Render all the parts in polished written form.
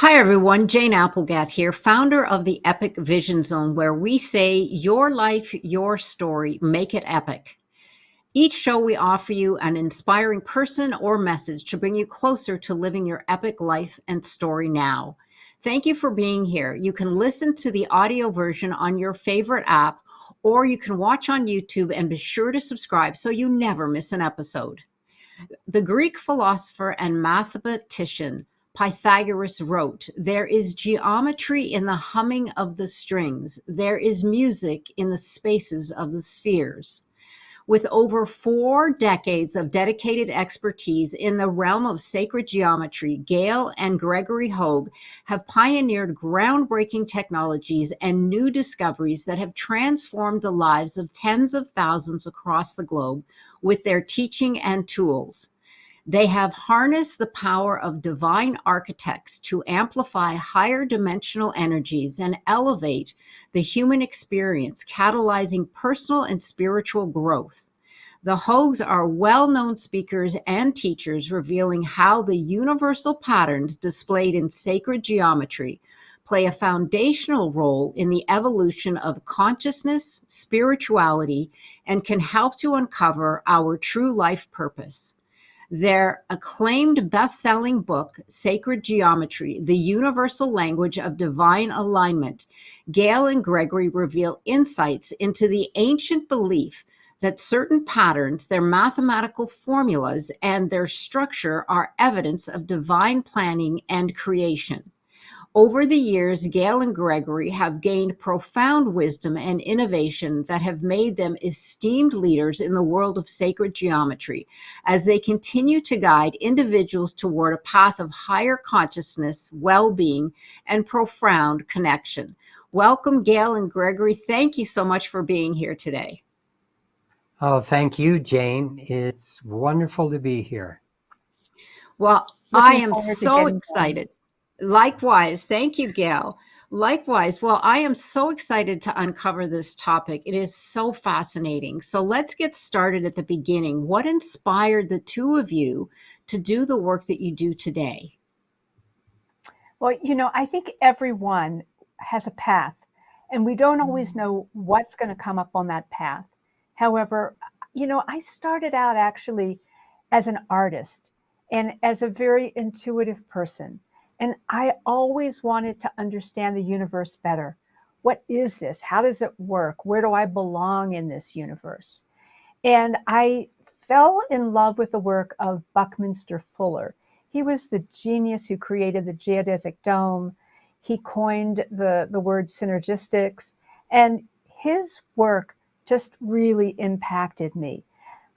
Hi, everyone. Jane Applegath here, founder of the Epic Vision Zone, where we say your life, your story, make it epic. Each show, we offer you an inspiring person or message to bring you closer to living your epic life and story now. Thank you for being here. You can listen to the audio version on your favorite app, or you can watch on YouTube, and be sure to subscribe so you never miss an episode. The Greek philosopher and mathematician Pythagoras wrote, "There is geometry in the humming of the strings. There is music in the spaces of the spheres." With over 4 decades of dedicated expertise in the realm of sacred geometry, Gail and Gregory Hoag have pioneered groundbreaking technologies and new discoveries that have transformed the lives of tens of thousands across the globe with their teaching and tools. They have harnessed the power of divine architects to amplify higher dimensional energies and elevate the human experience, catalyzing personal and spiritual growth. The Hoags are well-known speakers and teachers revealing how the universal patterns displayed in sacred geometry play a foundational role in the evolution of consciousness, spirituality, and can help to uncover our true life purpose. Their acclaimed best-selling book, Sacred Geometry, The Universal Language of Divine Alignment, Gail and Gregory reveal insights into the ancient belief that certain patterns, their mathematical formulas, and their structure are evidence of divine planning and creation. Over the years, Gail and Gregory have gained profound wisdom and innovation that have made them esteemed leaders in the world of sacred geometry as they continue to guide individuals toward a path of higher consciousness, well-being, and profound connection. Welcome, Gail and Gregory. Thank you so much for being here today. Oh, thank you, Jane. It's wonderful to be here. Well, I Looking am forward to so getting going. excited. Likewise. Thank you, Gail. Likewise. Well, I am so excited to uncover this topic. It is so fascinating. So let's get started at the beginning. What inspired the two of you to do the work that you do today? Well, I think everyone has a path, and we don't always know what's going to come up on that path. However, I started out actually as an artist and as a very intuitive person. And I always wanted to understand the universe better. What is this? How does it work? Where do I belong in this universe? And I fell in love with the work of Buckminster Fuller. He was the genius who created the geodesic dome. He coined the word synergistics, and his work just really impacted me.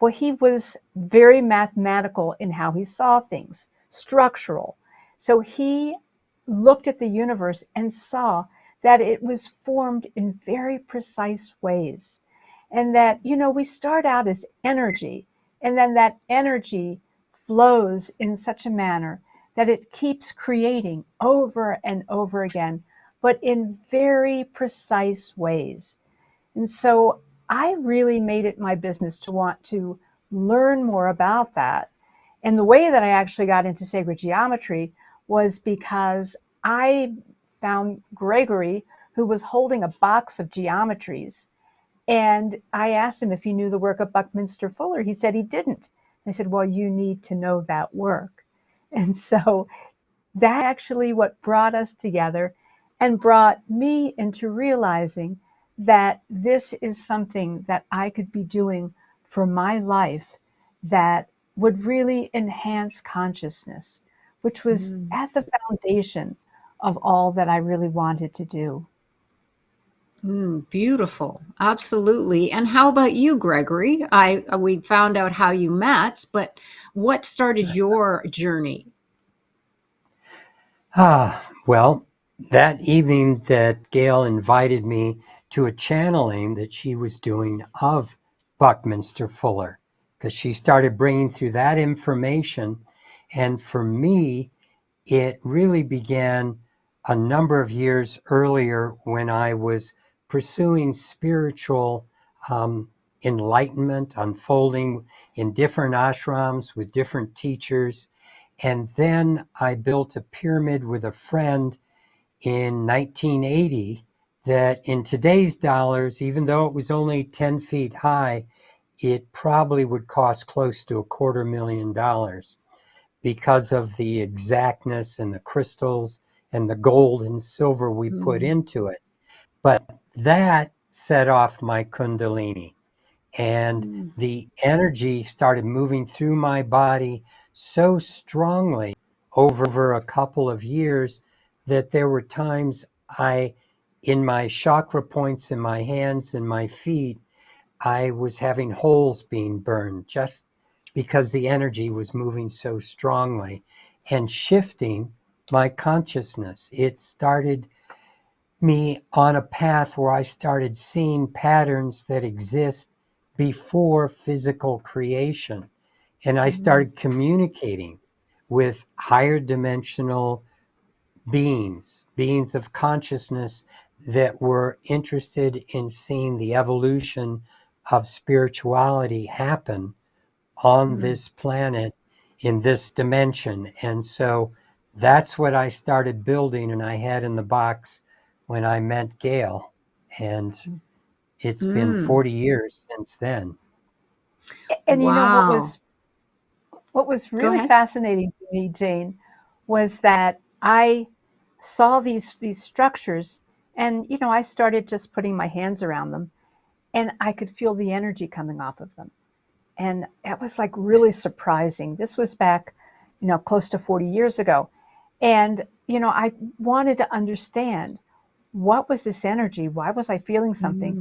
Well, he was very mathematical in how he saw things, structural. So he looked at the universe and saw that it was formed in very precise ways. And that, we start out as energy, and then that energy flows in such a manner that it keeps creating over and over again, but in very precise ways. And so I really made it my business to want to learn more about that. And the way that I actually got into sacred geometry was because I found Gregory, who was holding a box of geometries. And I asked him if he knew the work of Buckminster Fuller. He said he didn't. I said, well, you need to know that work. And so that actually what brought us together and brought me into realizing that this is something that I could be doing for my life that would really enhance consciousness, which was at the foundation of all that I really wanted to do. Beautiful. Absolutely. And how about you, Gregory? We found out how you met, but what started your journey? Well, that evening that Gail invited me to a channeling that she was doing of Buckminster Fuller, because she started bringing through that information. And for me, it really began a number of years earlier when I was pursuing spiritual enlightenment, unfolding in different ashrams with different teachers. And then I built a pyramid with a friend in 1980 that in today's dollars, even though it was only 10 feet high, it probably would cost close to $250,000 because of the exactness and the crystals and the gold and silver we put into it. But that set off my Kundalini, and the energy started moving through my body so strongly over a couple of years that there were times in my chakra points in my hands and my feet, I was having holes being burned just because the energy was moving so strongly and shifting my consciousness. It started me on a path where I started seeing patterns that exist before physical creation. And I started communicating with higher dimensional beings of consciousness that were interested in seeing the evolution of spirituality happen on this planet in this dimension. And so that's what I started building, and I had in the box when I met Gail. And it's been 40 years since then. And you know Wow. what was Go really ahead. fascinating to me, Jane, was that I saw these structures, and you know, I started just putting my hands around them, and I could feel the energy coming off of them. And that was like really surprising. This was back, you know, close to 40 years ago. And, you know, I wanted to understand, what was this energy? Why was I feeling something? Mm.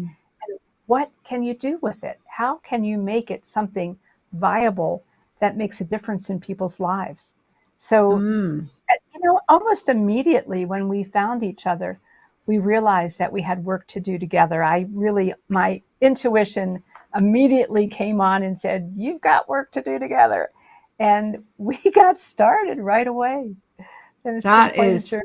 And what can you do with it? How can you make it something viable that makes a difference in people's lives? So, Mm. you know, almost immediately when we found each other, we realized that we had work to do together. My intuition immediately came on and said, "You've got work to do together." And we got started right away. And it's been That quite a is journey.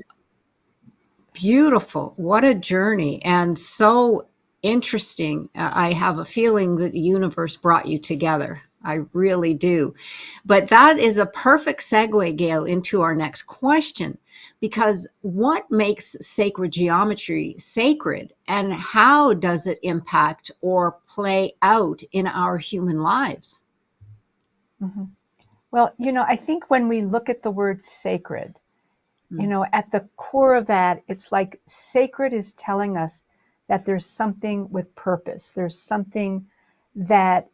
beautiful. What a journey, and so interesting. I have a feeling that the universe brought you together. I really do. But that is a perfect segue, Gail, into our next question. Because what makes sacred geometry sacred, and how does it impact or play out in our human lives? Mhm. Well, you know, I think when we look at the word sacred, you Mm. know, at the core of that, it's like sacred is telling us that there's something with purpose. There's something that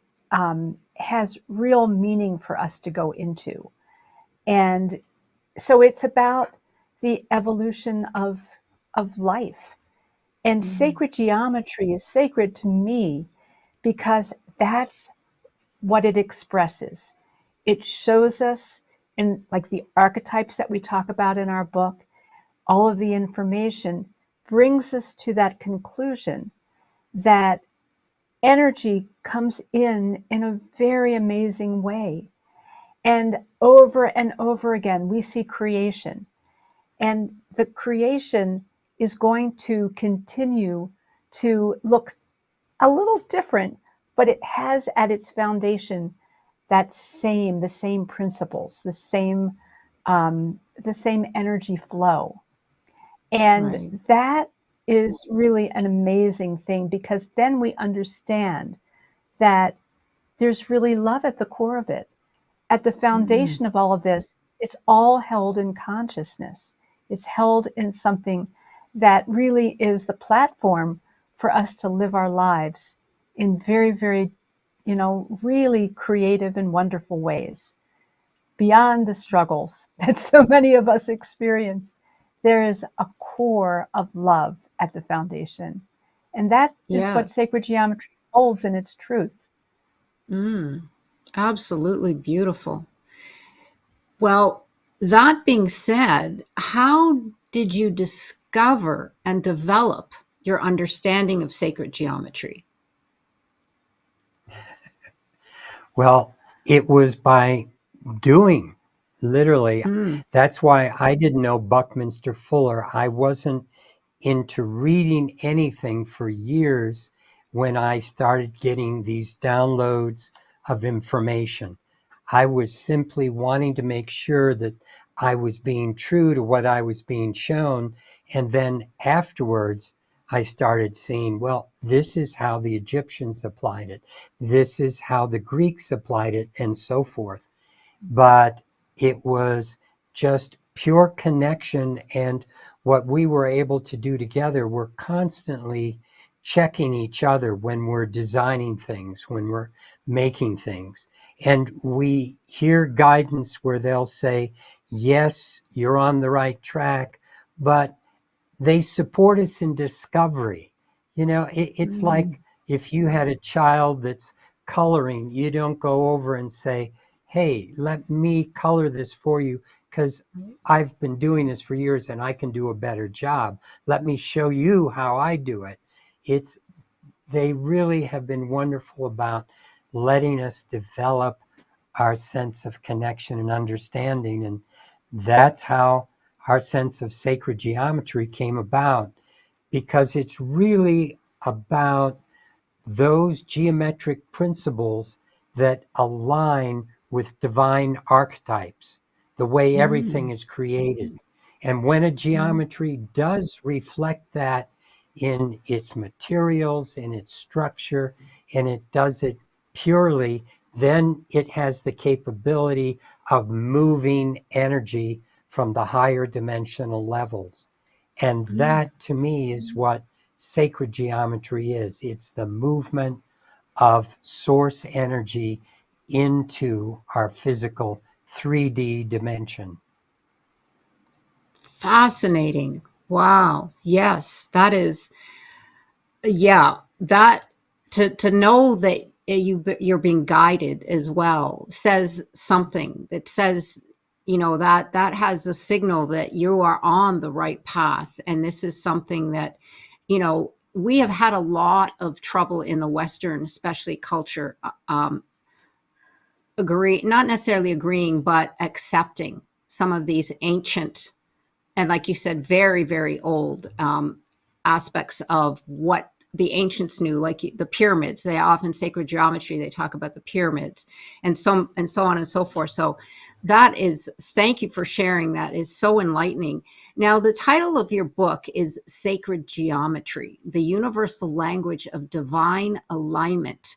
has real meaning for us to go into. And so it's about the evolution of life. And Mm. sacred geometry is sacred to me because that's what it expresses. It shows us in like the archetypes that we talk about in our book, all of the information brings us to that conclusion that energy comes in a very amazing way. And over again, we see creation. And the creation is going to continue to look a little different, but it has at its foundation the same principles, the same energy flow. And Right. that is really an amazing thing because then we understand that there's really love at the core of it. At the Mm. foundation of all of this, it's all held in consciousness. It's held in something that really is the platform for us to live our lives in very, very, you know, really creative and wonderful ways beyond the struggles that so many of us experience. There is a core of love at the foundation. And that is what Yes. sacred geometry holds in its truth. Mm. Absolutely beautiful. Well, that being said, how did you discover and develop your understanding of sacred geometry? Well, it was by doing, literally. Mm. That's why I didn't know Buckminster Fuller. I wasn't into reading anything for years when I started getting these downloads of information. I was simply wanting to make sure that I was being true to what I was being shown. And then afterwards, I started seeing, well, this is how the Egyptians applied it. This is how the Greeks applied it, and so forth. But it was just pure connection. And what we were able to do together, we're constantly checking each other when we're designing things, when we're making things. And we hear guidance where they'll say, yes, you're on the right track, but they support us in discovery. It's like if you had a child that's coloring, you don't go over and say, hey, let me color this for you because I've been doing this for years and I can do a better job. Let me show you how I do it. They really have been wonderful about letting us develop our sense of connection and understanding. And that's how our sense of sacred geometry came about, because it's really about those geometric principles that align with divine archetypes, the way everything is created. And when a geometry does reflect that in its materials, in its structure, and it does it purely, then it has the capability of moving energy from the higher dimensional levels. And that, to me, is what sacred geometry is. It's the movement of source energy into our physical 3D dimension. Fascinating. Wow. Yes, that is, yeah, that to know that you're being guided as well says something. That says, that has a signal that you are on the right path. And this is something that, we have had a lot of trouble in the Western, especially culture, not necessarily agreeing, but accepting some of these ancient and, like you said, very, very old aspects of what the ancients knew, like the pyramids. They often, sacred geometry, they talk about the pyramids and so on and so forth. So thank you for sharing. That is so enlightening. Now, the title of your book is Sacred Geometry, the Universal Language of Divine Alignment.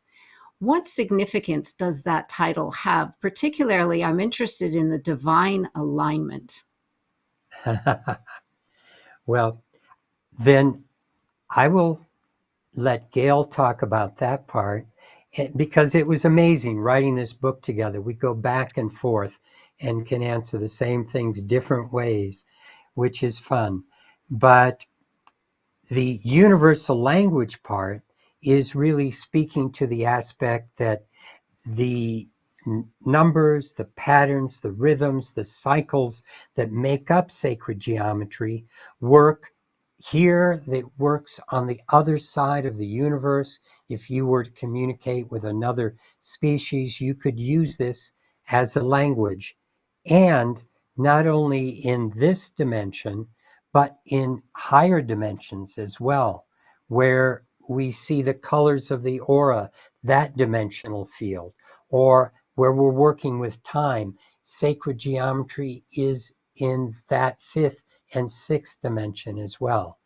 What significance does that title have? Particularly, I'm interested in the divine alignment. Well, then I will let Gail talk about that part, because it was amazing writing this book together. We go back and forth and can answer the same things different ways, which is fun. But the universal language part is really speaking to the aspect that the numbers, the patterns, the rhythms, the cycles that make up sacred geometry work here, that works on the other side of the universe. If you were to communicate with another species, you could use this as a language. And not only in this dimension, but in higher dimensions as well, where we see the colors of the aura, that dimensional field, or where we're working with time. Sacred geometry is in that fifth and sixth dimension as well.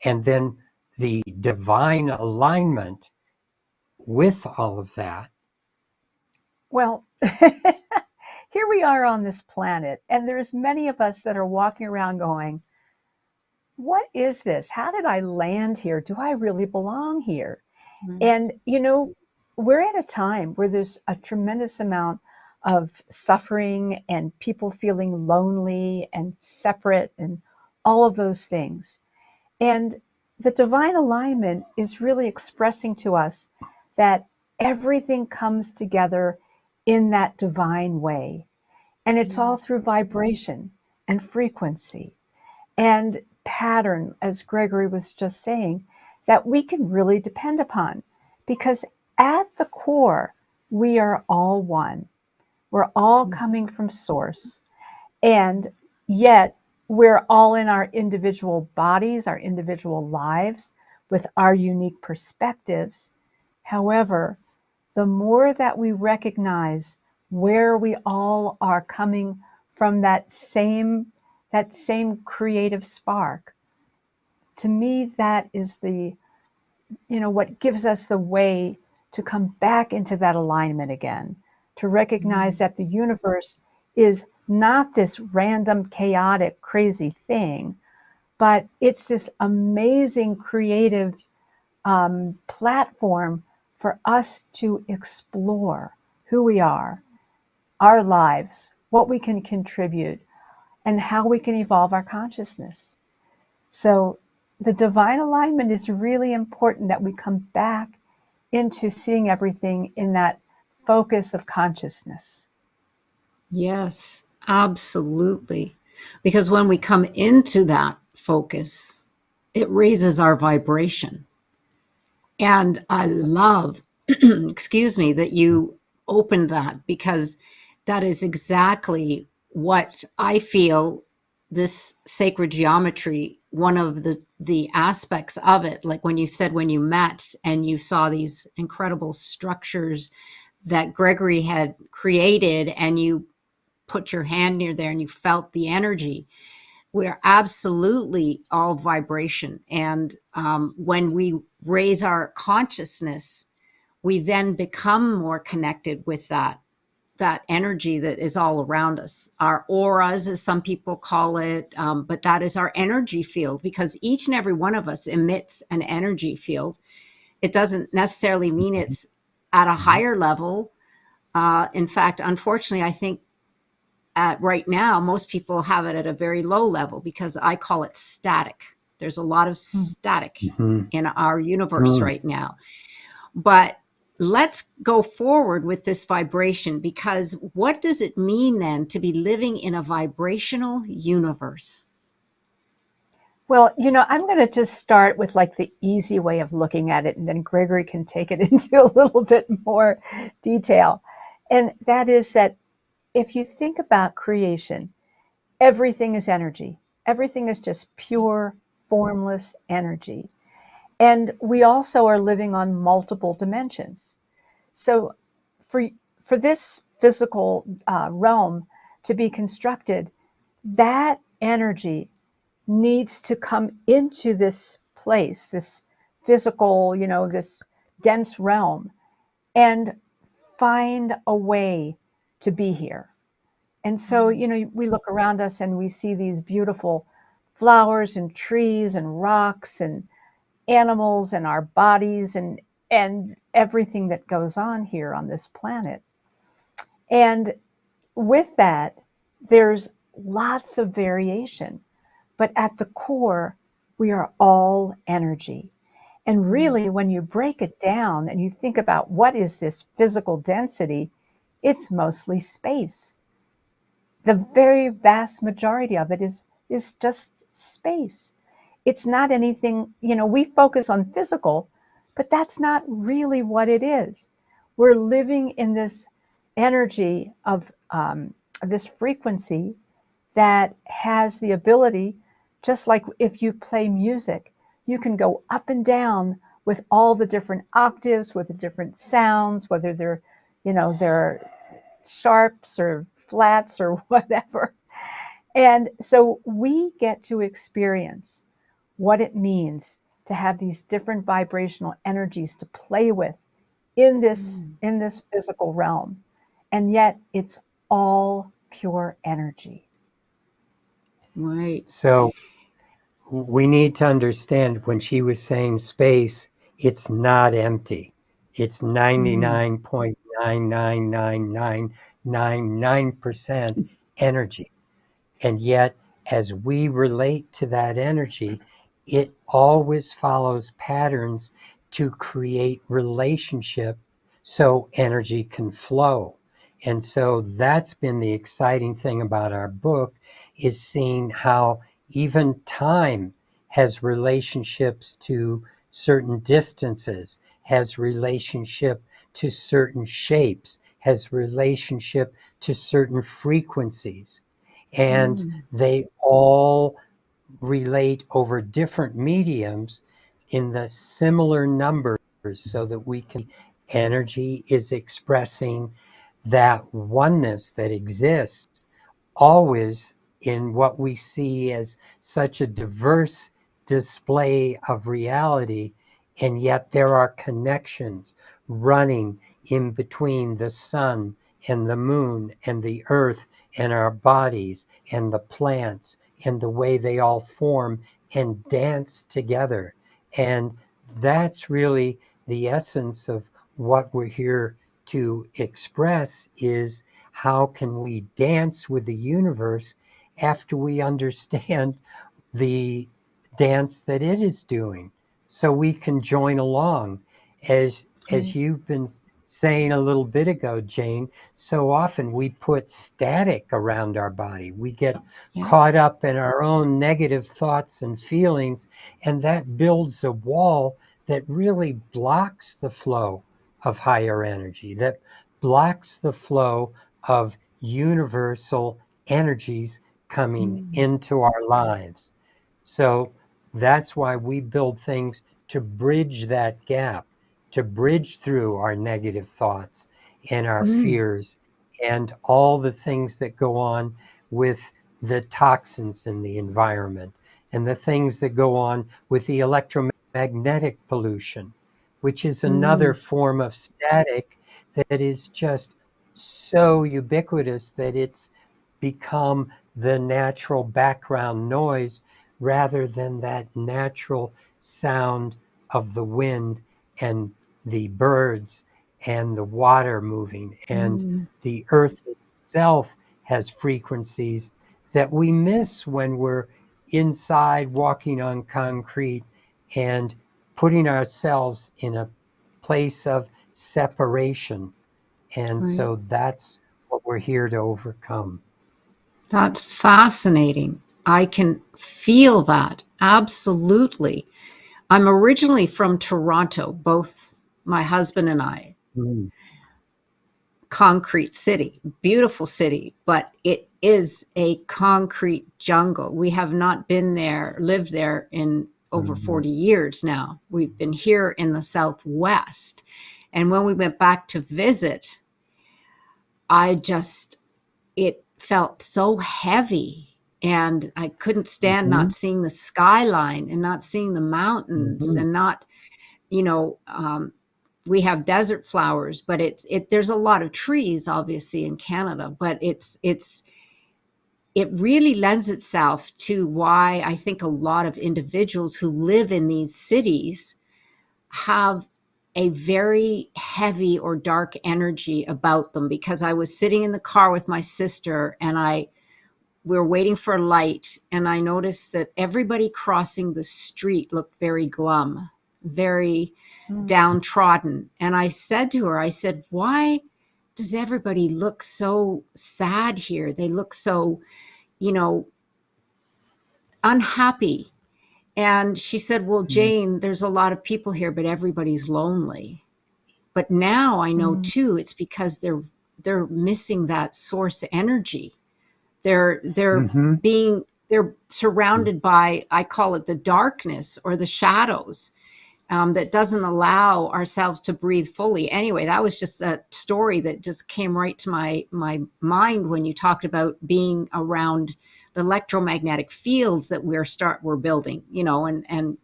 And then the divine alignment with all of that. Well, here we are on this planet, and there's many of us that are walking around going, what is this? How did I land here? Do I really belong here? And, we're at a time where there's a tremendous amount of suffering and people feeling lonely and separate and all of those things. And the divine alignment is really expressing to us that everything comes together in that divine way. And it's all through vibration and frequency and pattern, as Gregory was just saying, that we can really depend upon. Because at the core, we are all one. We're all coming from source. And yet, we're all in our individual bodies, our individual lives, with our unique perspectives. However, the more that we recognize where we all are coming from that same creative spark. To me, that is what gives us the way to come back into that alignment again, to recognize that the universe is not this random, chaotic, crazy thing, but it's this amazing creative platform for us to explore who we are, our lives, what we can contribute, and how we can evolve our consciousness. So the divine alignment is really important, that we come back into seeing everything in that focus of consciousness. Yes, absolutely. Because when we come into that focus, it raises our vibration. And I love, excuse me, that you opened that, because that is exactly what I feel this sacred geometry, one of the aspects of it, like when you said when you met and you saw these incredible structures that Gregory had created, and you put your hand near there and you felt the energy. We're absolutely all vibration. And when we raise our consciousness, we then become more connected with that energy that is all around us. Our auras, as some people call it, but that is our energy field, because each and every one of us emits an energy field. It doesn't necessarily mean it's at a higher level. In fact, unfortunately, I think right now, most people have it at a very low level, because I call it static. There's a lot of static in our universe right now. But let's go forward with this vibration, because what does it mean then to be living in a vibrational universe? Well, I'm going to just start with like the easy way of looking at it, and then Gregory can take it into a little bit more detail. And that is that if you think about creation, everything is energy. Everything is just pure, formless energy. And we also are living on multiple dimensions. So for this physical realm to be constructed, that energy needs to come into this place, this physical, this dense realm, and find a way to be here. And so, we look around us and we see these beautiful flowers and trees and rocks and animals and our bodies and everything that goes on here on this planet. And with that, there's lots of variation. But at the core, we are all energy. And really, when you break it down and you think about what is this physical density, it's mostly space. The very vast majority of it is just space. It's not anything, we focus on physical, but that's not really what it is. We're living in this energy of this frequency that has the ability, just like if you play music, you can go up and down with all the different octaves, with the different sounds, whether they're sharps or flats or whatever. And so we get to experience what it means to have these different vibrational energies to play with in this physical realm. And yet it's all pure energy. Right. So we need to understand, when she was saying space, it's not empty. It's 99.9999999% energy. And yet, as we relate to that energy, it always follows patterns to create relationship so energy can flow. And so that's been the exciting thing about our book, is seeing how even time has relationships to certain distances, has relationship to certain shapes, has relationship to certain frequencies. And they all relate over different mediums in the similar numbers, so that we can, energy is expressing that oneness that exists always in what we see as such a diverse display of reality, and yet there are connections running in between the sun and the moon and the earth and our bodies and the plants and the way they all form and dance together. And that's really the essence of what we're here to express, is how can we dance with the universe after we understand the dance that it is doing, so we can join along. As you've been saying a little bit ago, Jane, so often we put static around our body. We get caught up in our own negative thoughts and feelings, and that builds a wall that really blocks the flow of higher energy, that blocks the flow of universal energies coming into our lives. So that's why we build things to bridge that gap, to bridge through our negative thoughts and our fears and all the things that go on with the toxins in the environment and the things that go on with the electromagnetic pollution, which is another form of static that is just so ubiquitous that it's become the natural background noise rather than that natural sound of the wind and the birds and the water moving. And the earth itself has frequencies that we miss when we're inside walking on concrete and putting ourselves in a place of separation. And so that's what we're here to overcome. That's fascinating. I can feel that. Absolutely. I'm originally from Toronto, both my husband and I. Concrete city, beautiful city, but it is a concrete jungle. We have not been there, lived there in over 40 years now. We've been here in the Southwest. And when we went back to visit, it felt so heavy. And I couldn't stand not seeing the skyline and not seeing the mountains and not, we have desert flowers, but there's a lot of trees obviously in Canada, but it really lends itself to why I think a lot of individuals who live in these cities have a very heavy or dark energy about them. Because I was sitting in the car with my sister and we were waiting for a light, and I noticed that everybody crossing the street looked very glum, very downtrodden. And I said to her, I said, why does everybody look so sad here? They look so, unhappy. And she said, well, Jane, there's a lot of people here, but everybody's lonely. But now I know too, it's because they're missing that source energy. They're surrounded by, I call it the darkness or the shadows, that doesn't allow ourselves to breathe fully. Anyway, that was just a story that just came right to my mind when you talked about being around the electromagnetic fields that we're building, and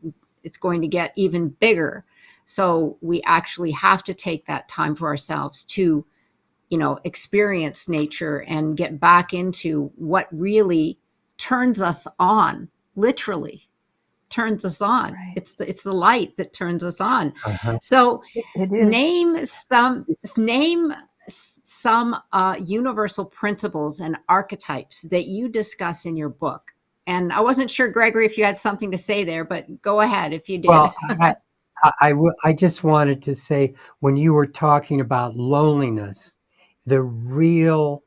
it's going to get even bigger. So we actually have to take that time for ourselves to, experience nature and get back into what really turns us on, literally turns us on. Right. It's the light that turns us on. So name some universal principles and archetypes that you discuss in your book. And I wasn't sure, Gregory, if you had something to say there, but go ahead if you did. Well, I just wanted to say, when you were talking about loneliness, the real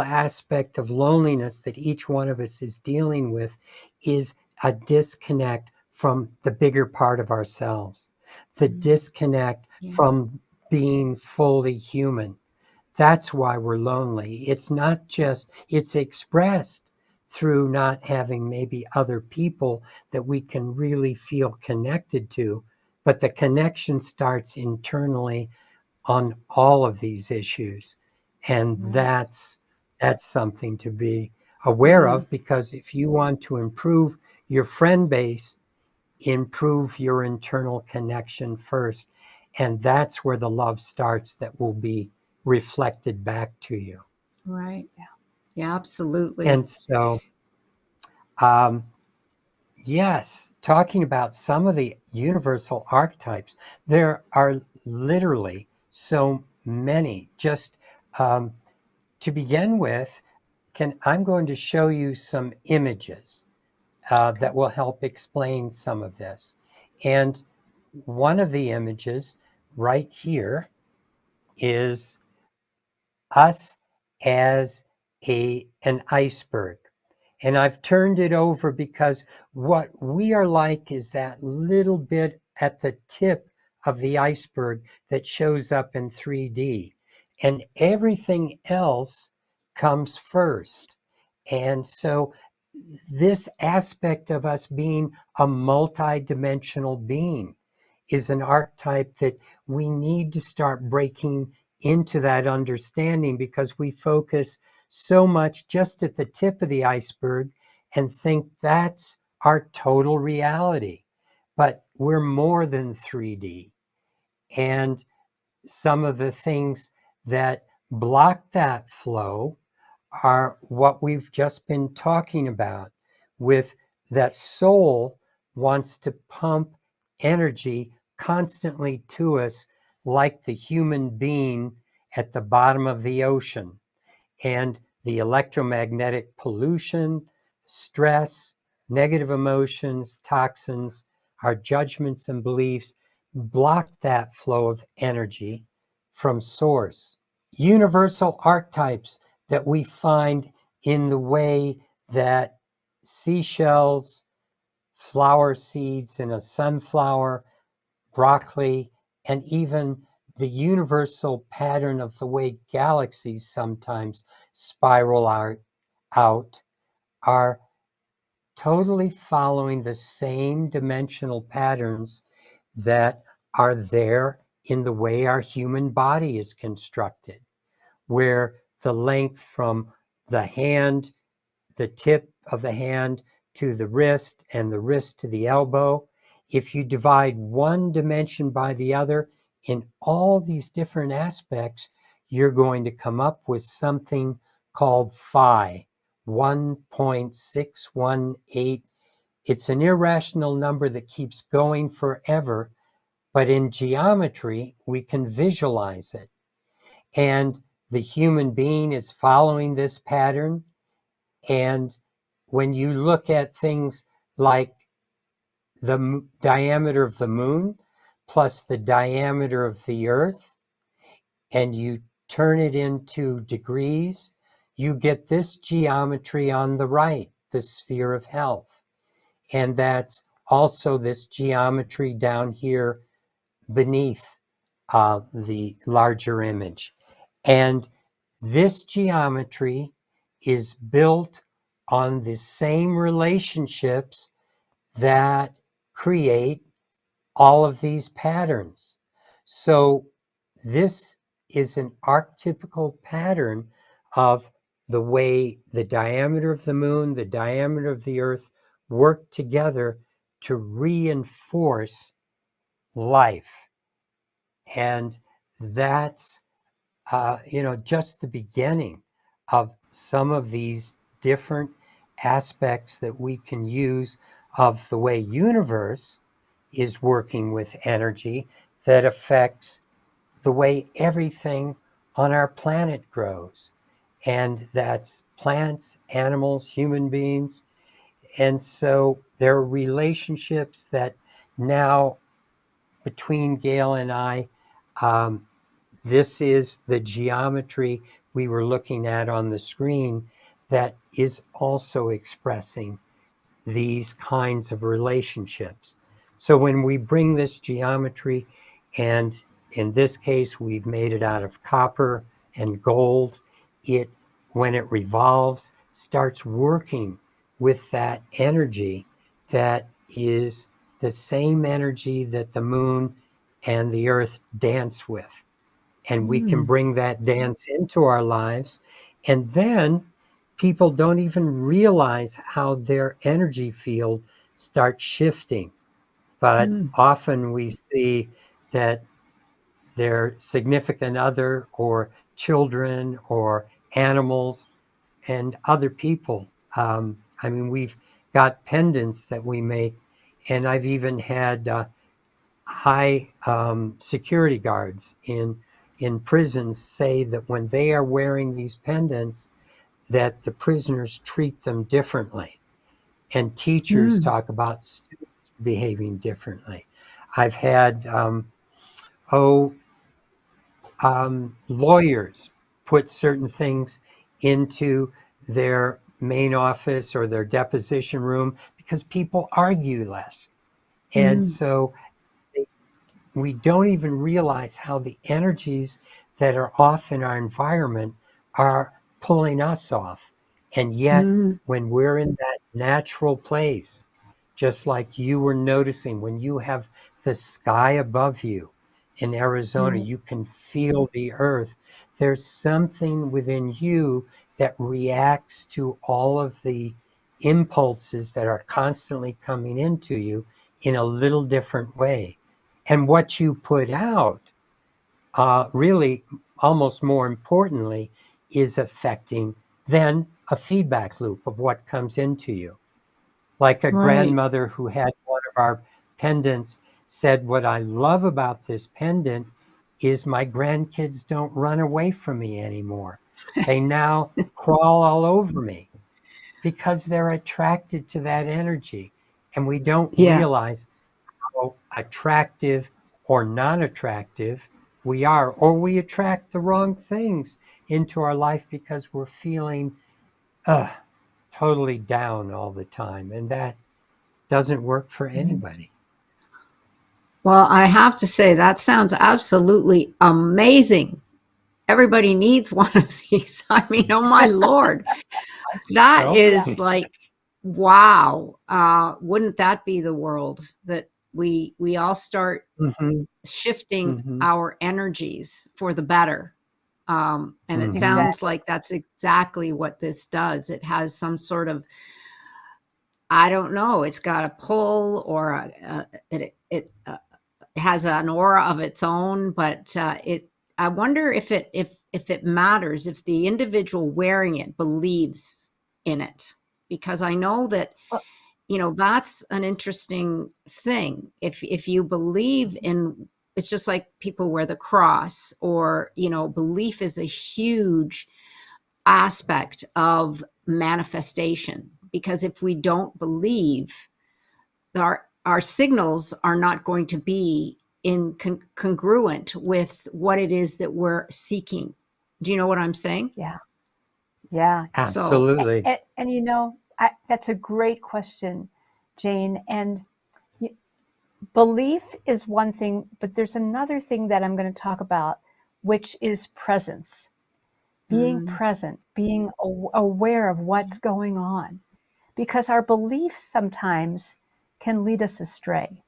aspect of loneliness that each one of us is dealing with is a disconnect from the bigger part of ourselves, the disconnect from being fully human. That's why we're lonely. It's not just, it's expressed through not having maybe other people that we can really feel connected to, but the connection starts internally on all of these issues. And Right. that's something to be aware of, because if you want to improve your friend base, improve your internal connection first. And that's where the love starts that will be reflected back to you. Right. Yeah, absolutely. And so, yes, talking about some of the universal archetypes, there are literally so many. Just to begin with, I'm going to show you some images that will help explain some of this. And one of the images right here is us as an iceberg. And I've turned it over because what we are like is that little bit at the tip of the iceberg that shows up in 3D. And everything else comes first. And so this aspect of us being a multi-dimensional being is an archetype that we need to start breaking into that understanding, because we focus so much just at the tip of the iceberg and think that's our total reality. But we're more than 3D. And some of the things that block that flow are what we've just been talking about, with that soul wants to pump energy constantly to us, like the human being at the bottom of the ocean. And the electromagnetic pollution, stress, negative emotions, toxins, our judgments and beliefs block that flow of energy from source. Universal archetypes that we find in the way that seashells, flower seeds in a sunflower, broccoli, and even the universal pattern of the way galaxies sometimes spiral out are totally following the same dimensional patterns that are there in the way our human body is constructed, where the length from the hand, the tip of the hand to the wrist, and the wrist to the elbow, if you divide one dimension by the other in all these different aspects, you're going to come up with something called phi, 1.618. It's an irrational number that keeps going forever, but in geometry, we can visualize it. And the human being is following this pattern. And when you look at things like the diameter of the moon plus the diameter of the earth, and you turn it into degrees, you get this geometry on the right, the sphere of health. And that's also this geometry down here beneath the larger image. And this geometry is built on the same relationships that create all of these patterns. So this is an archetypical pattern of the way the diameter of the moon, the diameter of the earth work together to reinforce life. And that's just the beginning of some of these different aspects that we can use of the way universe is working with energy that affects the way everything on our planet grows. And that's plants, animals, human beings. And so there are relationships that now between Gail and I, this is the geometry we were looking at on the screen that is also expressing these kinds of relationships. So when we bring this geometry, and in this case, we've made it out of copper and gold, when it revolves, starts working with that energy that is the same energy that the moon and the earth dance with. and we can bring that dance into our lives. And then people don't even realize how their energy field starts shifting. But often we see that their significant other or children or animals and other people. I mean, we've got pendants that we make, and I've even had high security guards in prisons say that when they are wearing these pendants, that the prisoners treat them differently, and teachers talk about students behaving differently. I've had oh lawyers put certain things into their main office or their deposition room because people argue less. And so we don't even realize how the energies that are off in our environment are pulling us off. And yet, when we're in that natural place, just like you were noticing, when you have the sky above you in Arizona, you can feel the earth. There's something within you that reacts to all of the impulses that are constantly coming into you in a little different way. And what you put out, really, almost more importantly, is affecting then a feedback loop of what comes into you. Like a grandmother who had one of our pendants said, "What I love about this pendant is my grandkids don't run away from me anymore. They now crawl all over me because they're attracted to that energy." And we don't Yeah. realize how attractive or non-attractive we are, or we attract the wrong things into our life because we're feeling uh, totally down all the time, and that doesn't work for anybody. Well, I have to say, that sounds absolutely amazing. Everybody needs one of these. I mean, oh my Lord. That So, is like, wow. Wouldn't that be the world that we all start mhm, shifting mhm, our energies for the better? And it mhm, sounds Exactly. like that's exactly what this does. It has some sort of, I don't know, it's got a pull or it has an aura of its own, but it. I wonder if it matters if the individual wearing it believes in it, because I know that Well, that's an interesting thing. If you believe in, it's just like people wear the cross, or belief is a huge aspect of manifestation, because if we don't believe, our signals are not going to be congruent with what it is that we're seeking. Do you know what I'm saying? yeah, yeah. So, absolutely. And that's a great question, Jane. And y- belief is one thing, but there's another thing that I'm going to talk about, which is presence. Being mm, present, being aware of what's going on, because our beliefs sometimes can lead us astray.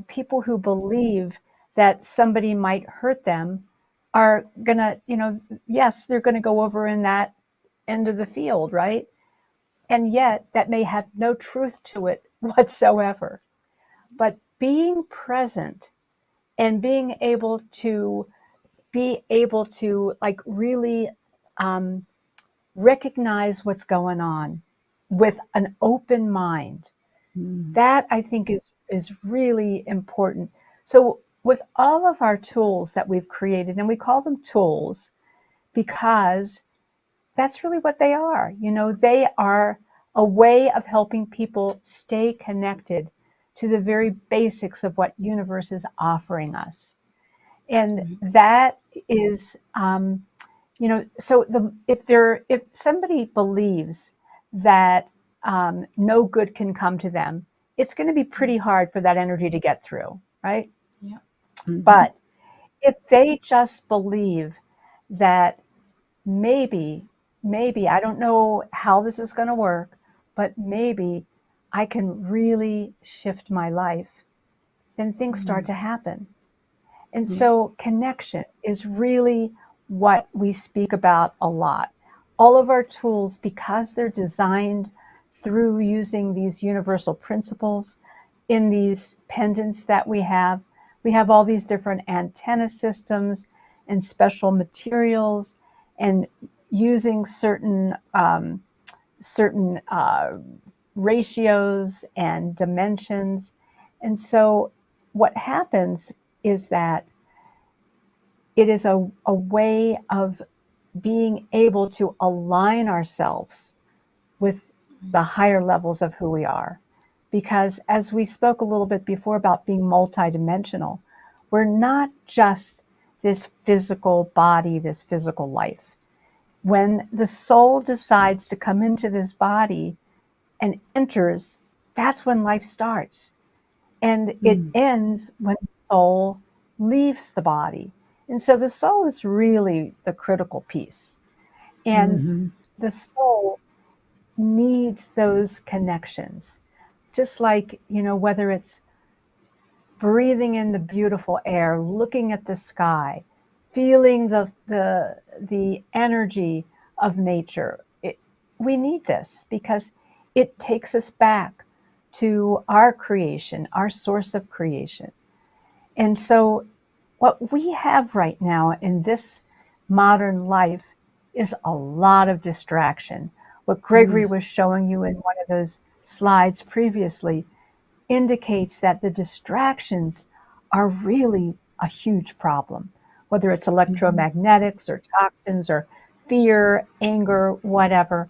People who believe that somebody might hurt them are gonna, yes, they're gonna go over in that end of the field, right? And yet that may have no truth to it whatsoever. But being present and being able to like really um, recognize what's going on with an open mind, mm, that I think is really important. So with all of our tools that we've created, and we call them tools because that's really what they are. They are a way of helping people stay connected to the very basics of what universe is offering us. And right, that is, so if somebody believes that no good can come to them, it's going to be pretty hard for that energy to get through, right? yeah, hmm, But if they just believe that maybe I don't know how this is going to work, but maybe I can really shift my life, then things start mm, to happen. And so connection is really what we speak about a lot. All of our tools, because they're designed through using these universal principles in these pendants that we have all these different antenna systems and special materials, and using certain ratios and dimensions. And so what happens is that it is a way of being able to align ourselves with the higher levels of who we are. Because as we spoke a little bit before about being multidimensional, we're not just this physical body, this physical life. When the soul decides to come into this body and enters, that's when life starts. And it ends when the soul leaves the body. And so the soul is really the critical piece. And the soul needs those connections. Just like, whether it's breathing in the beautiful air, looking at the sky, feeling the energy of nature. We need this because it takes us back to our creation, our source of creation. And so what we have right now in this modern life is a lot of distraction. What Gregory was showing you in one of those slides previously indicates that the distractions are really a huge problem, whether it's electromagnetics or toxins or fear, anger, whatever.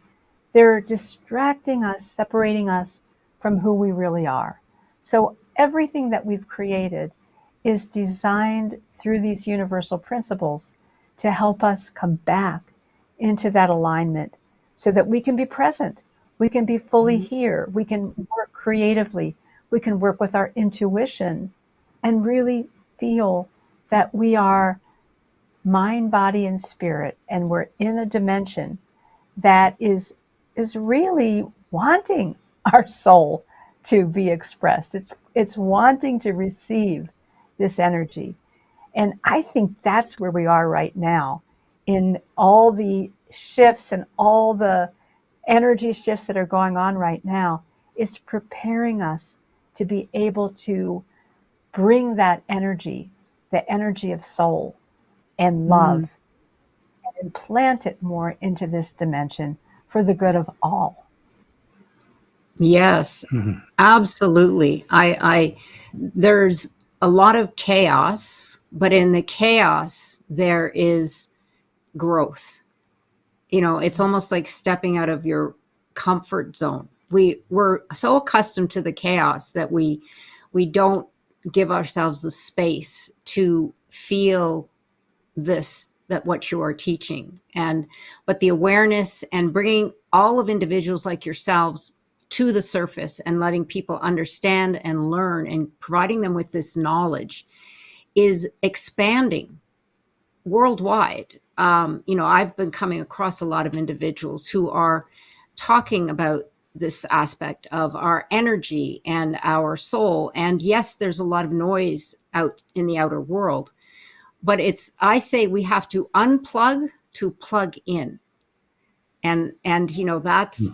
They're distracting us, separating us from who we really are. So everything that we've created is designed through these universal principles to help us come back into that alignment so that we can be present, we can be fully here, we can work creatively, we can work with our intuition and really feel that we are mind, body, and spirit, and we're in a dimension that is really wanting our soul to be expressed. It's wanting to receive this energy. And I think that's where we are right now in all the shifts and all the energy shifts that are going on right now. Is preparing us to be able to bring that energy, the energy of soul and love, and plant it more into this dimension for the good of all. Yes, absolutely. I there's a lot of chaos, but in the chaos there is growth. It's almost like stepping out of your comfort zone. We're so accustomed to the chaos that we don't give ourselves the space to feel that what you are teaching. But the awareness and bringing all of individuals like yourselves to the surface and letting people understand and learn and providing them with this knowledge is expanding worldwide. I've been coming across a lot of individuals who are talking about this aspect of our energy and our soul. And yes, there's a lot of noise out in the outer world, but I say we have to unplug to plug in. And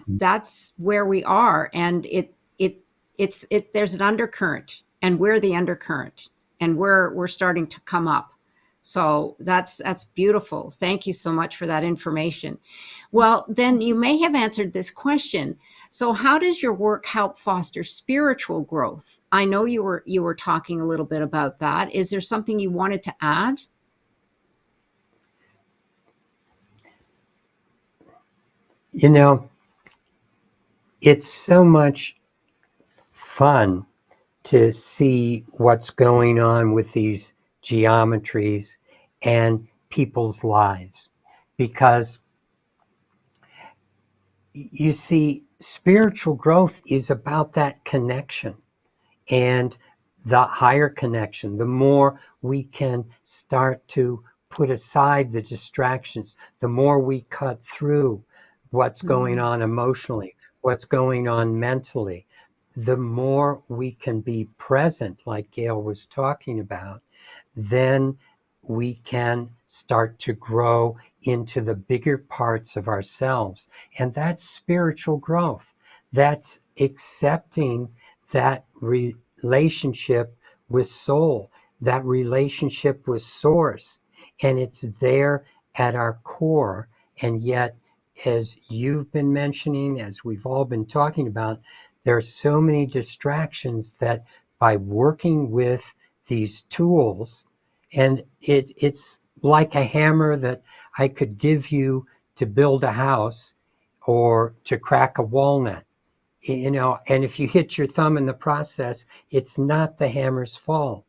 that's where we are. And there's an undercurrent, and we're the undercurrent, and we're starting to come up. So that's beautiful. Thank you so much for that information. Well, then you may have answered this question. So how does your work help foster spiritual growth? I know you were talking a little bit about that. Is there something you wanted to add? It's so much fun to see what's going on with these geometries and people's lives, because you see, spiritual growth is about that connection and the higher connection. The more we can start to put aside the distractions, the more we cut through what's going on emotionally, what's going on mentally, the more we can be present, like Gail was talking about, then we can start to grow into the bigger parts of ourselves. And that's spiritual growth. That's accepting that relationship with soul, that relationship with source. And it's there at our core. And yet, as you've been mentioning, as we've all been talking about, there are so many distractions that by working with these tools, and it's like a hammer that I could give you to build a house or to crack a walnut, and if you hit your thumb in the process, it's not the hammer's fault.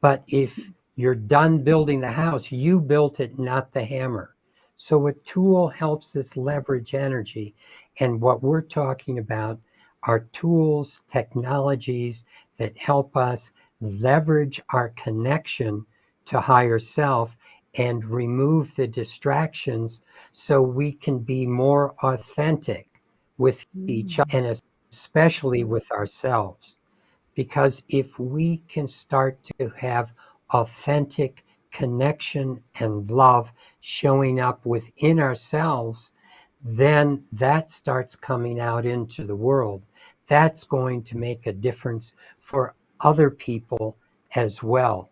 But if you're done building the house, you built it, not the hammer. So a tool helps us leverage energy. And what we're talking about are tools, technologies that help us leverage our connection to higher self and remove the distractions so we can be more authentic with each other and especially with ourselves. Because if we can start to have authentic connection and love showing up within ourselves, then that starts coming out into the world. That's going to make a difference for other people as well.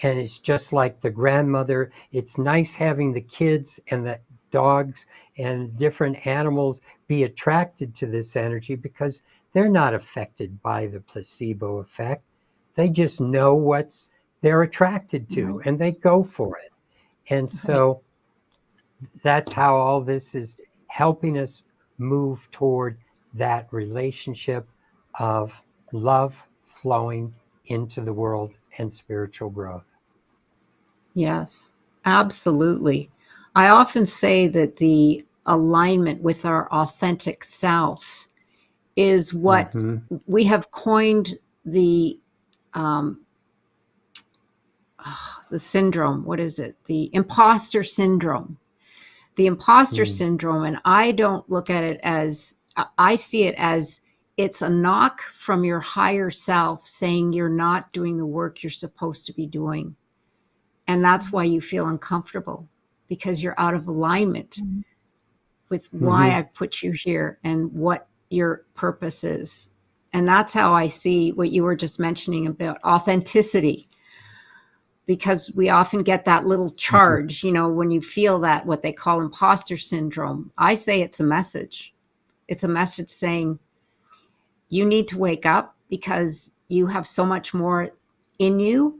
And it's just like the grandmother. It's nice having the kids and the dogs and different animals be attracted to this energy because they're not affected by the placebo effect. They just know what they're attracted to and they go for it. And so that's how all this is helping us move toward that relationship of love flowing into the world and spiritual growth. Yes, absolutely. I often say that the alignment with our authentic self is what Mm-hmm. we have coined um, the syndrome. What is it? The imposter syndrome. The imposter Mm. syndrome. And I don't look at it as, I see it as it's a knock from your higher self saying you're not doing the work you're supposed to be doing. And that's why you feel uncomfortable because you're out of alignment with why Mm-hmm. I've put you here and what your purpose is. And that's how I see what you were just mentioning about authenticity, because we often get that little Mm-hmm. charge, when you feel that, what they call imposter syndrome. I say it's a message. It's a message saying you need to wake up because you have so much more in you.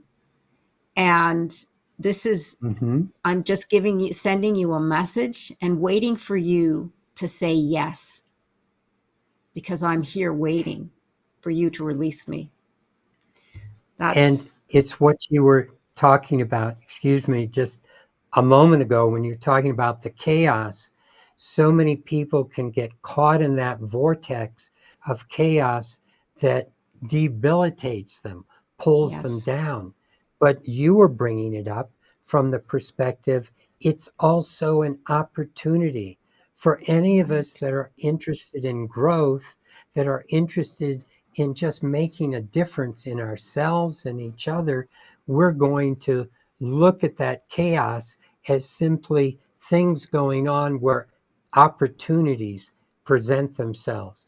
And this is, Mm-hmm. I'm just sending you a message and waiting for you to say yes, because I'm here waiting for you to release me. And That's, it's what you were talking about, excuse me, just a moment ago when you're talking about the chaos. So many people can get caught in that vortex of chaos that debilitates them, pulls them yes, down. But you were bringing it up from the perspective, it's also an opportunity for any of us right. that are interested in growth, that are interested in just making a difference in ourselves and each other. We're going to look at that chaos as simply things going on where opportunities present themselves,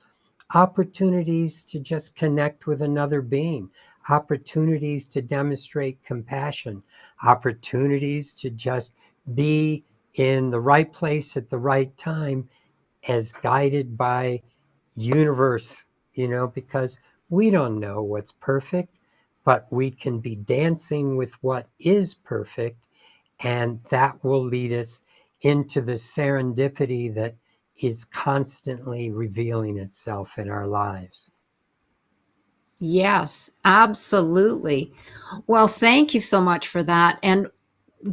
opportunities to just connect with another being, opportunities to demonstrate compassion, opportunities to just be in the right place at the right time as guided by universe, because we don't know what's perfect, but we can be dancing with what is perfect, and that will lead us into the serendipity that is constantly revealing itself in our lives. Yes, absolutely. Well, thank you so much for that. And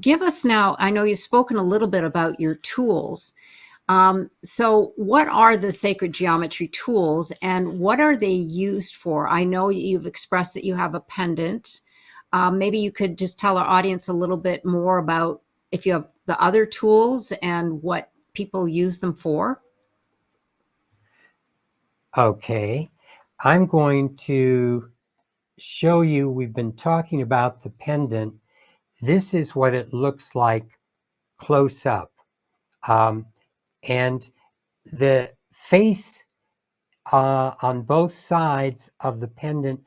give us now, I know you've spoken a little bit about your tools. So, what are the sacred geometry tools and what are they used for? I know you've expressed that you have a pendant. Maybe you could just tell our audience a little bit more about if you have the other tools and what people use them for. Okay. I'm going to show you, we've been talking about the pendant. This is what it looks like close up. And the face on both sides of the pendant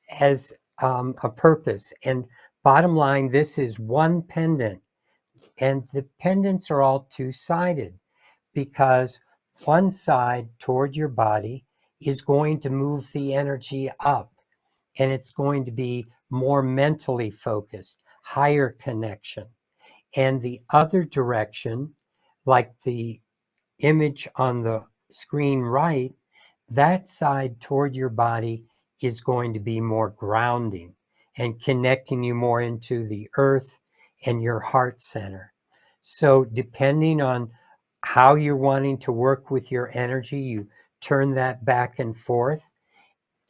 has a purpose. And bottom line, this is one pendant. And the pendants are all two-sided because one side toward your body is going to move the energy up, and it's going to be more mentally focused, higher connection. And the other direction, like the image on the screen right, that side toward your body is going to be more grounding and connecting you more into the earth and your heart center. So depending on how you're wanting to work with your energy, you turn that back and forth.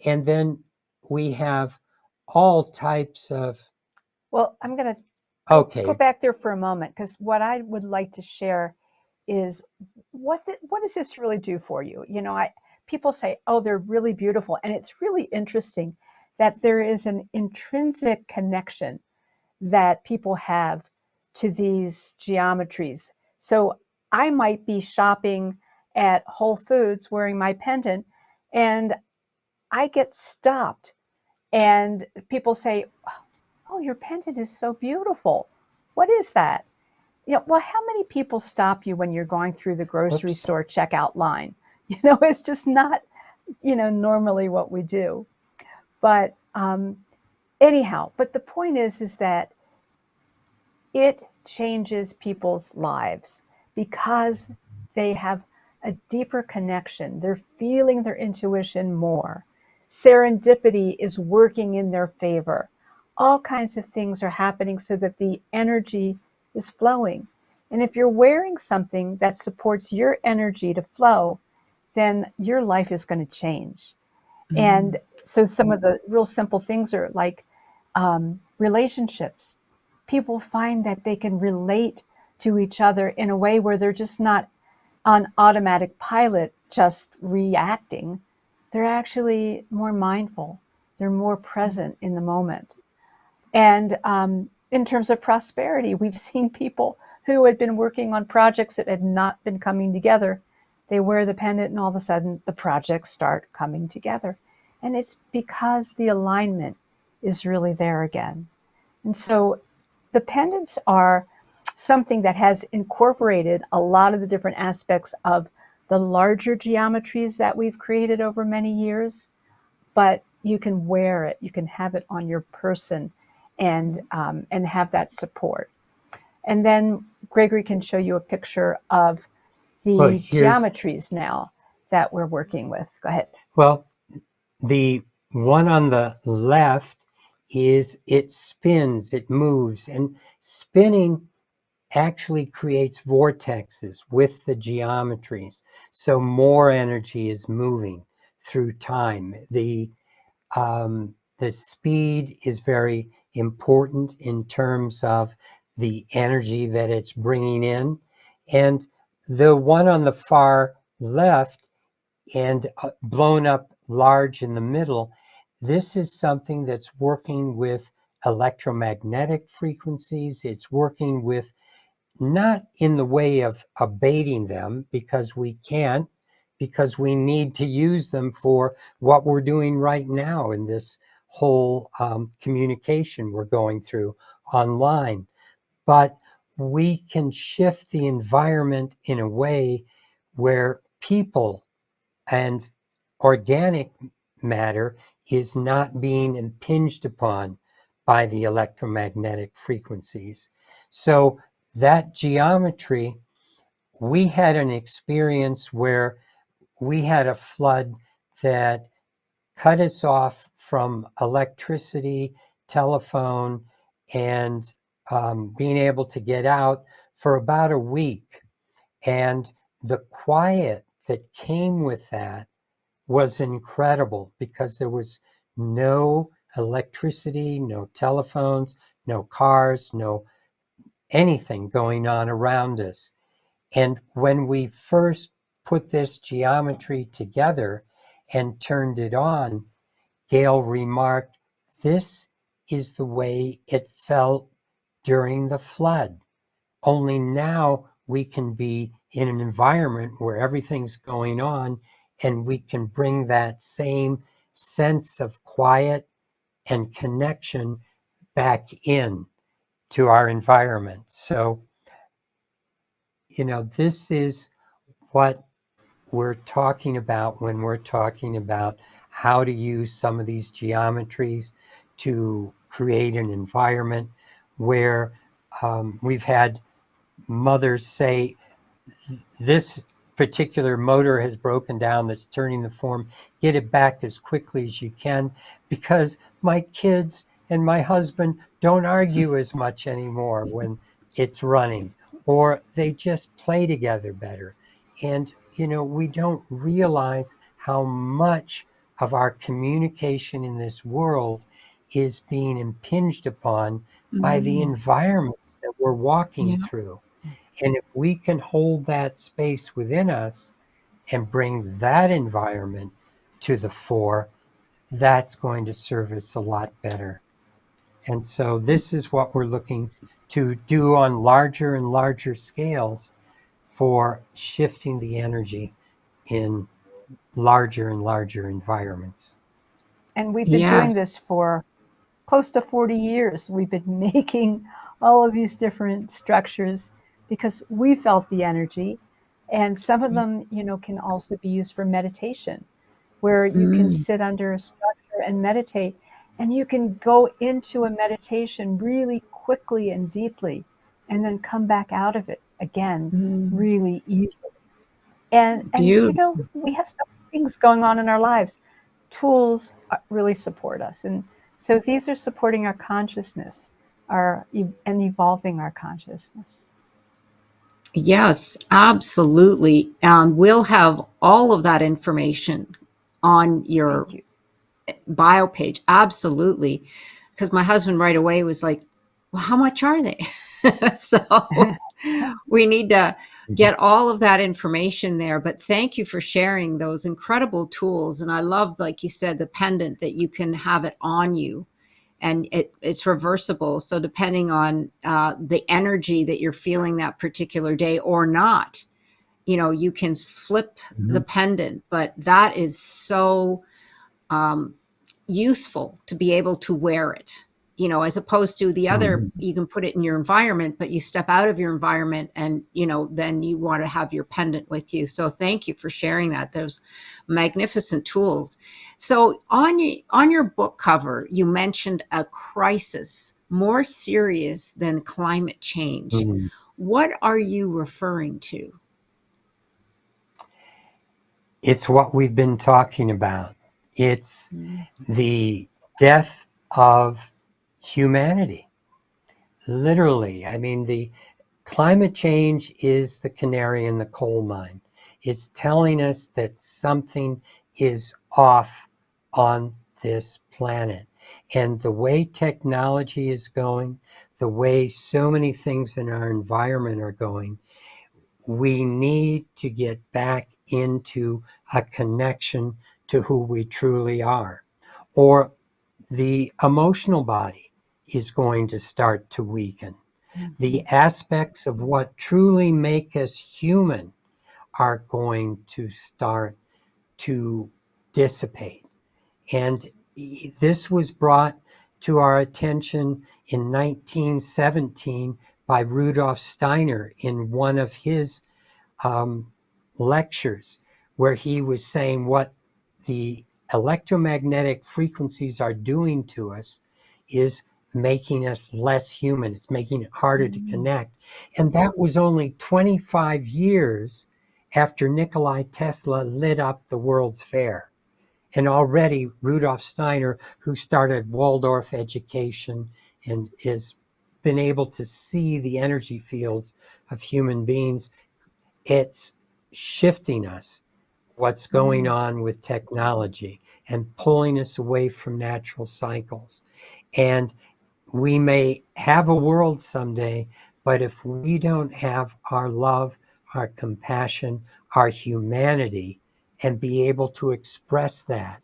And then we have all types of, Well, I'm going to go okay, back there for a moment, because what I would like to share is what does this really do for you? You know, people say, oh, they're really beautiful. And it's really interesting that there is an intrinsic connection that people have to these geometries. So I might be shopping at Whole Foods wearing my pendant, and I get stopped, and people say, oh, your pendant is so beautiful. What is that? You know, well, how many people stop you when you're going through the grocery whoops. store checkout line? You know, it's just not, normally what we do. But anyhow, but the point is that it changes people's lives because they have a deeper connection. They're feeling their intuition more. Serendipity is working in their favor. All kinds of things are happening so that the energy is flowing. And if you're wearing something that supports your energy to flow, then your life is going to change. And so some of the real simple things are like relationships. People find that they can relate to each other in a way where they're just not on automatic pilot, just reacting. They're actually more mindful. They're more present in the moment. And in terms of prosperity, we've seen people who had been working on projects that had not been coming together. They wear the pendant, and all of a sudden the projects start coming together. And it's because the alignment is really there again. And so the pendants are something that has incorporated a lot of the different aspects of the larger geometries that we've created over many years, but you can wear it, you can have it on your person, and have that support. And then Gregory can show you a picture of Well, the here's, geometries now that we're working with. Go ahead. well, the one on the left is it spins, it moves, and spinning actually creates vortexes with the geometries. So more energy is moving through time. The speed is very important in terms of the energy that it's bringing in. And the one on the far left and blown up large in the middle, this is something that's working with electromagnetic frequencies. It's working with, not in the way of abating them, because we can't, because we need to use them for what we're doing right now in this whole communication we're going through online. But we can shift the environment in a way where people and organic matter is not being impinged upon by the electromagnetic frequencies. So that geometry, we had an experience where we had a flood that cut us off from electricity, telephone, and being able to get out for about a week. And the quiet that came with that was incredible because there was no electricity, no telephones, no cars, no anything going on around us. And when we first put this geometry together and turned it on, Gail remarked, "This is the way it felt during the flood. Only now we can be in an environment where everything's going on and we can bring that same sense of quiet and connection back in to our environment." So, this is what we're talking about when we're talking about how to use some of these geometries to create an environment where we've had mothers say, "This particular motor has broken down that's turning the form. Get it back as quickly as you can, because my kids and my husband don't argue as much anymore when it's running, or they just play together better." And, we don't realize how much of our communication in this world is being impinged upon by the environments that we're walking Yeah. through. And if we can hold that space within us and bring that environment to the fore, that's going to serve us a lot better. And so this is what we're looking to do on larger and larger scales for shifting the energy in larger and larger environments. And we've been doing Yes. this for close to 40 years. We've been making all of these different structures because we felt the energy. And some of them, can also be used for meditation, where you can sit under a structure and meditate. And you can go into a meditation really quickly and deeply, and then come back out of it again really easily. And Beautiful. we have so many things going on in our lives. Tools really support us, and so these are supporting our consciousness, and evolving our consciousness. Yes, absolutely. And we'll have all of that information on your Thank you. bio page. Absolutely. Because my husband right away was like, "Well, how much are they?" So we need to get all of that information there. But thank you for sharing those incredible tools. And I love, like you said, the pendant that you can have it on you, and it's reversible. So depending on the energy that you're feeling that particular day or not, you can flip the pendant. But that is so useful to be able to wear it, as opposed to the other. You can put it in your environment, but you step out of your environment and, then you want to have your pendant with you. So thank you for sharing that. Those magnificent tools. So on your book cover, you mentioned a crisis more serious than climate change. What are you referring to? It's what we've been talking about. It's the death of humanity. Literally. I mean, the climate change is the canary in the coal mine. It's telling us that something is off on this planet. And the way technology is going, the way so many things in our environment are going, we need to get back into a connection to who we truly are, or the emotional body is going to start to weaken. The aspects of what truly make us human are going to start to dissipate. And this was brought to our attention in 1917 by Rudolf Steiner in one of his lectures, where he was saying what the electromagnetic frequencies are doing to us is making us less human. It's making it harder to connect. And that was only 25 years after Nikola Tesla lit up the World's Fair. And already Rudolf Steiner, who started Waldorf education and has been able to see the energy fields of human beings, it's shifting us, what's going on with technology, and pulling us away from natural cycles. And we may have a world someday, but if we don't have our love, our compassion, our humanity and be able to express that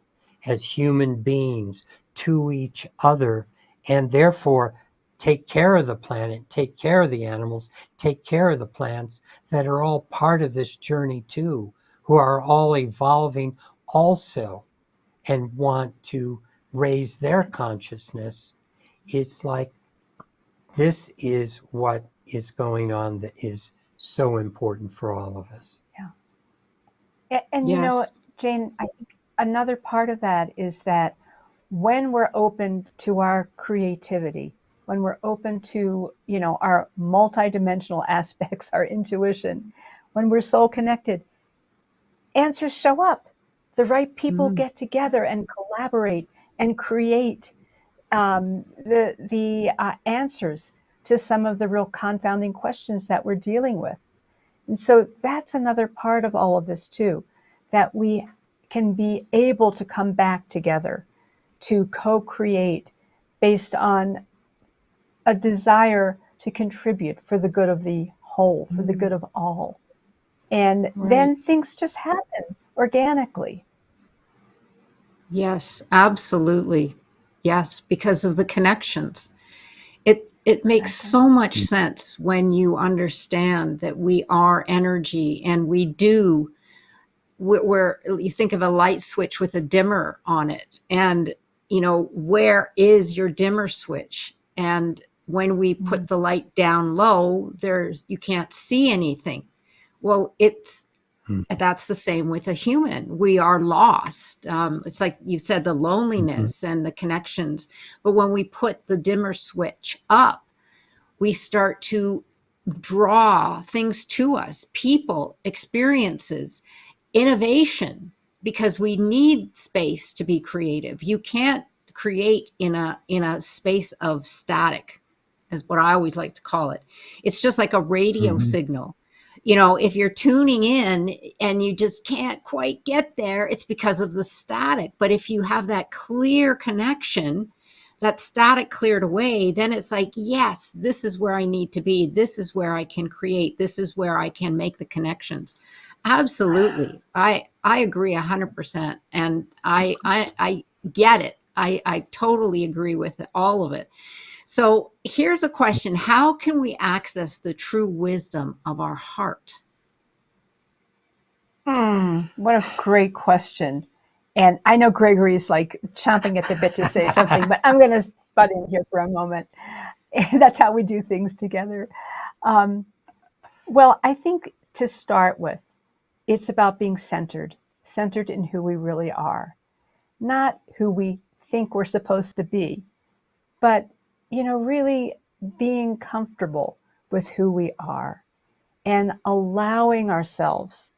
as human beings to each other, and therefore take care of the planet, take care of the animals, take care of the plants that are all part of this journey too, who are all evolving also and want to raise their consciousness. It's like this is what is going on that is so important for all of us. And Yes. Jane, I think another part of that is that when we're open to our creativity, when we're open to, our multidimensional aspects, our intuition, when we're soul connected, answers show up. The right people get together and collaborate and create the answers to some of the real confounding questions that we're dealing with. And so that's another part of all of this too, that we can be able to come back together to co-create based on a desire to contribute for the good of the whole, for the good of all. And then things just happen organically. Yes, absolutely. Yes, because of the connections. It makes so much sense when you understand that we are energy, and we do, where you think of a light switch with a dimmer on it, and where is your dimmer switch? And when we put the light down low, you can't see anything. Well, that's the same with a human. We are lost. It's like you said, the loneliness and the connections. But when we put the dimmer switch up, we start to draw things to us, people, experiences, innovation, because we need space to be creative. You can't create in a space of static, is what I always like to call it. It's just like a radio signal. If you're tuning in and you just can't quite get there, it's because of the static. But if you have that clear connection, that static cleared away, then it's like, yes, this is where I need to be. This is where I can create. This is where I can make the connections. Absolutely. I agree 100%. And I get it. I totally agree with it, all of it. So here's a question. How can we access the true wisdom of our heart? What a great question. And I know Gregory is like chomping at the bit to say something, but I'm going to butt in here for a moment. That's how we do things together. Well, I think to start with, it's about being centered in who we really are, not who we think we're supposed to be, but, really being comfortable with who we are and allowing ourselves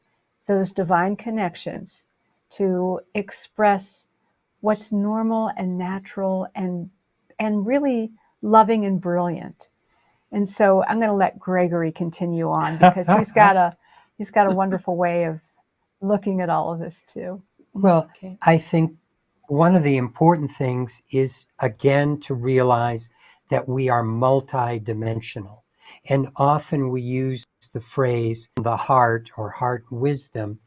those divine connections to express what's normal and natural and really loving and brilliant. And so I'm going to let Gregory continue on because he's got a wonderful way of looking at all of this too. Well, I think one of the important things is, again, to realize that we are multidimensional. And often we use the phrase the heart or heart wisdom,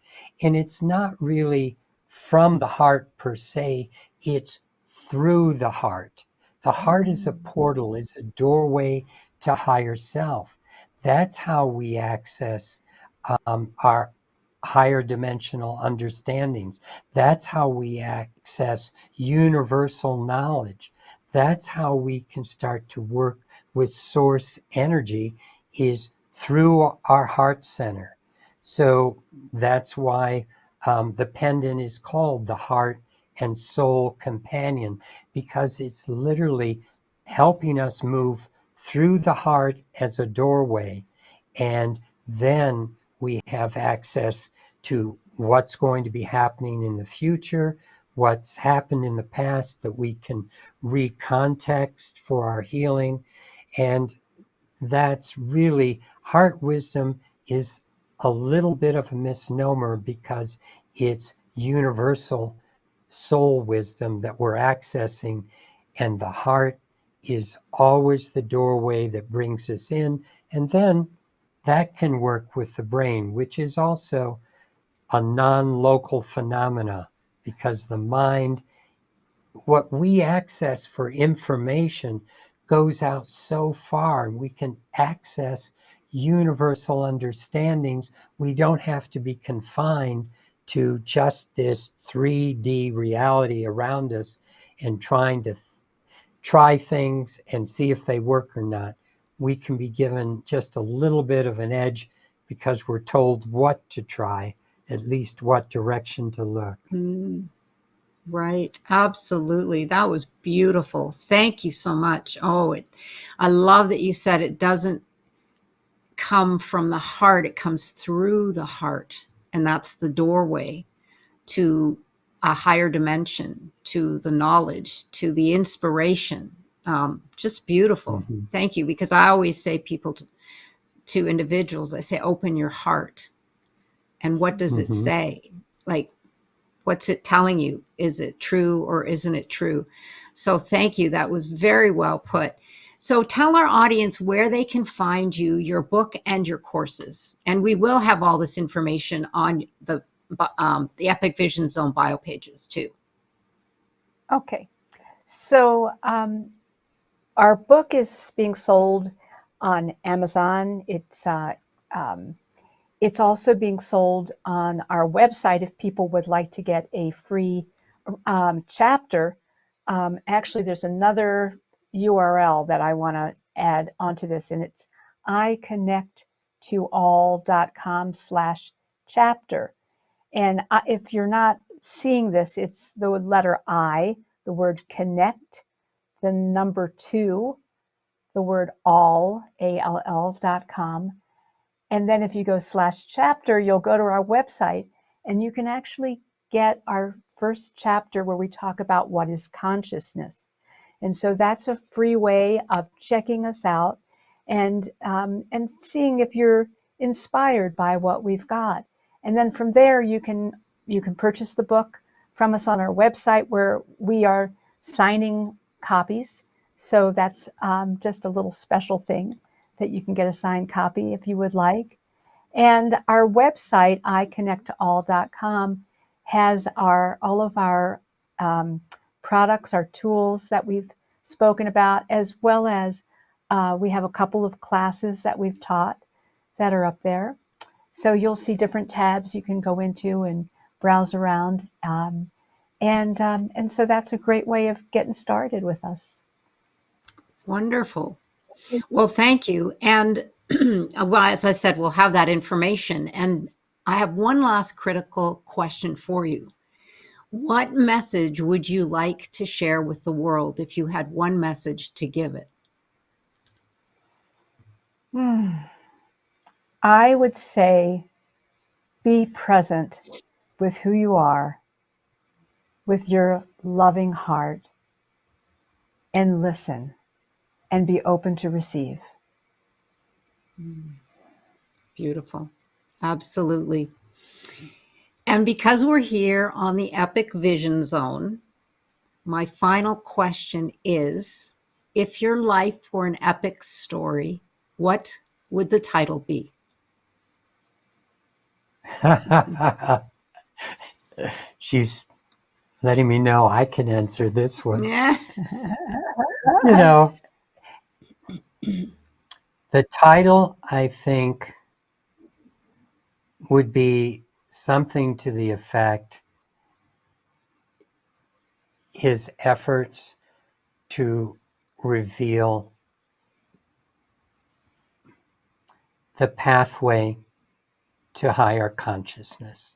and it's not really from the heart per se, it's through the heart. The heart is a portal, is a doorway to higher self. That's how we access our higher dimensional understandings. That's how we access universal knowledge. That's how we can start to work with source energy, is through our heart center. So that's why the pendant is called the heart and soul companion, because it's literally helping us move through the heart as a doorway, and then we have access to what's going to be happening in the future, what's happened in the past that we can recontext for our healing. And that's really, heart wisdom is a little bit of a misnomer because it's universal soul wisdom that we're accessing, and the heart is always the doorway that brings us in. And then that can work with the brain, which is also a non-local phenomena, because the mind, what we access for information goes out so far, and we can access universal understandings. We don't have to be confined to just this 3D reality around us and trying to try things and see if they work or not. We can be given just a little bit of an edge because we're told what to try, at least what direction to look. Right. Absolutely. That was beautiful. Thank you so much. I love that you said it doesn't come from the heart, it comes through the heart. And that's the doorway to a higher dimension, to the knowledge, to the inspiration. Just beautiful. Mm-hmm. Thank you. Because I always say to individuals, I say, open your heart. And what does it Mm-hmm. say? Like, what's it telling you? Is it true or isn't it true? So thank you. That was very well put. So tell our audience where they can find you, your book, and your courses. And we will have all this information on the Epic Vision Zone bio pages too. Okay. So our book is being sold on Amazon. It's also being sold on our website if people would like to get a free chapter. Actually, there's another URL that I want to add onto this, and it's iconnecttoall.com/chapter. And if you're not seeing this, it's the letter I, the word connect, the number 2, the word all, ALL.com. And then if you go /chapter, you'll go to our website and you can actually get our first chapter where we talk about what is consciousness. And so that's a free way of checking us out and seeing if you're inspired by what we've got. And then from there, you can purchase the book from us on our website where we are signing copies. So that's just a little special thing that you can get a signed copy if you would like. And our website, iconnecttoall.com, has all of our products, our tools that we've spoken about, as well as we have a couple of classes that we've taught that are up there. So you'll see different tabs you can go into and browse around. And so that's a great way of getting started with us. Wonderful. Well, thank you. And well, as I said, we'll have that information. And I have one last critical question for you. What message would you like to share with the world if you had one message to give it? I would say be present with who you are, with your loving heart, and listen and be open to receive. Beautiful. Absolutely. And because we're here on the Epic Vision Zone, my final question is, if your life were an epic story, what would the title be? She's letting me know I can answer this one. Yeah. You know, the title, I think, would be something to the effect, his efforts to reveal the pathway to higher consciousness.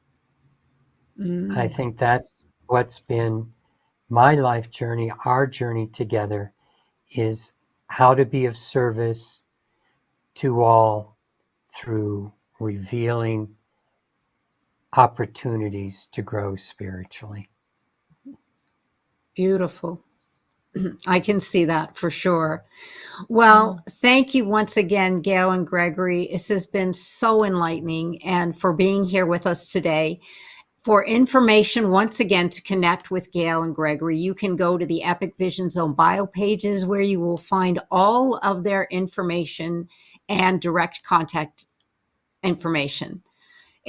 I think that's what's been my life journey, our journey together, is how to be of service to all through revealing opportunities to grow spiritually. Beautiful. I can see that for sure. Well, thank you once again, Gail and Gregory. This has been so enlightening, and for being here with us today. For information, once again, to connect with Gail and Gregory, you can go to the Epic Vision Zone bio pages where you will find all of their information and direct contact information.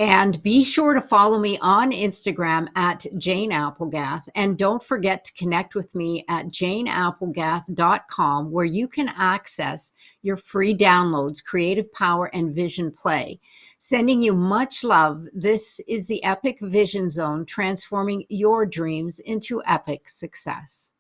And be sure to follow me on Instagram at Jane Applegath. And don't forget to connect with me at janeapplegath.com, where you can access your free downloads, Creative Power and Vision Play. Sending you much love. This is the Epic Vision Zone, transforming your dreams into epic success.